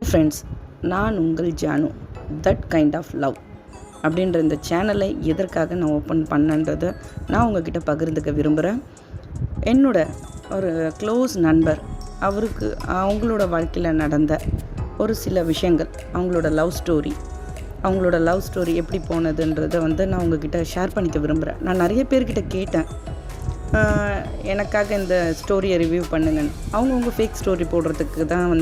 Friends, நான் உங்கள் Jaanu. That kind of love அப்படின்ற இந்த சேனலை எதற்காக நான் ஓப்பன் பண்ணன்றதை நான் உங்ககிட்ட பகிர்ந்துக்க விரும்புகிறேன். என்னோட ஒரு க்ளோஸ் நண்பர், அவங்களோட வாழ்க்கையில் நடந்த ஒரு சில விஷயங்கள், அவங்களோட லவ் ஸ்டோரி எப்படி போனதுன்றதை நான் உங்ககிட்ட ஷேர் பண்ணிக்க விரும்புகிறேன். நான் நிறைய பேர்கிட்ட கேட்டேன், எனக்காக இந்த ஸ்டோரியை ரிவ்யூ பண்ணுங்கன்னு. அவங்கவுங்க ஃபேக் ஸ்டோரி போடுறதுக்கு தான்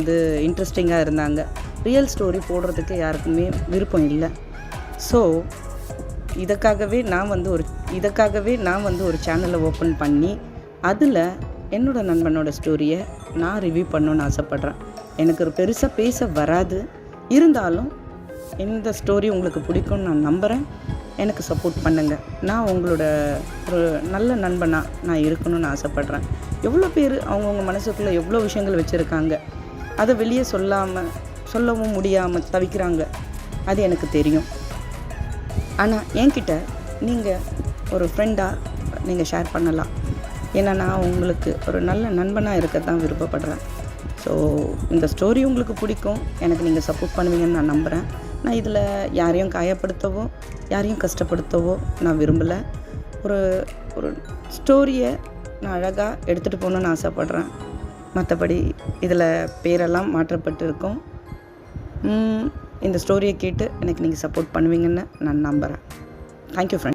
இன்ட்ரெஸ்டிங்காக இருந்தாங்க. ரியல் ஸ்டோரி போடுறதுக்கு யாருக்குமே விருப்பம் இல்லை. ஸோ இதுக்காகவே நான் ஒரு சேனலை ஓப்பன் பண்ணி அதில் என்னோடய நண்பனோட ஸ்டோரியை நான் ரிவ்யூ பண்ணணுன்னு ஆசைப்பட்றேன். எனக்கு ஒரு பெருசாக பேச வராது, இருந்தாலும் இந்த ஸ்டோரி உங்களுக்கு பிடிக்கும்னு நான் நம்புகிறேன். எனக்கு சப்போர்ட் பண்ணுங்கள். நான் உங்களோட ஒரு நல்ல நண்பனாக நான் இருக்கணும்னு ஆசைப்பட்றேன். எவ்வளோ பேர் அவங்கவுங்க மனசுக்குள்ளே எவ்வளோ விஷயங்கள் வச்சுருக்காங்க, அதை வெளியே சொல்லவும் முடியாமல் தவிக்கிறாங்க. அது எனக்கு தெரியும். ஆனால் என்கிட்ட நீங்கள் ஒரு ஃப்ரெண்டாக நீங்கள் ஷேர் பண்ணலாம். ஏன்னா நான் உங்களுக்கு ஒரு நல்ல நண்பனாக இருக்க தான் விருப்பப்படுறேன். ஸோ இந்த ஸ்டோரி உங்களுக்கு பிடிக்கும், எனக்கு நீங்கள் சப்போர்ட் பண்ணுவீங்கன்னு நான் நம்புகிறேன். நான் இதில் யாரையும் காயப்படுத்தவோ யாரையும் கஷ்டப்படுத்தவோ நான் விரும்பலை. ஒரு ஸ்டோரியை நான் அழகாக எடுத்துகிட்டு போகணுன்னு ஆசைப்பட்றேன். மற்றபடி இதில் பேரெல்லாம் மாற்றப்பட்டு இருக்கும். இந்த ஸ்டோரியை கேட்டு எனக்கு நீங்கள் சப்போர்ட் பண்ணுவீங்கன்னு நான் நம்புகிறேன். Thank you friends.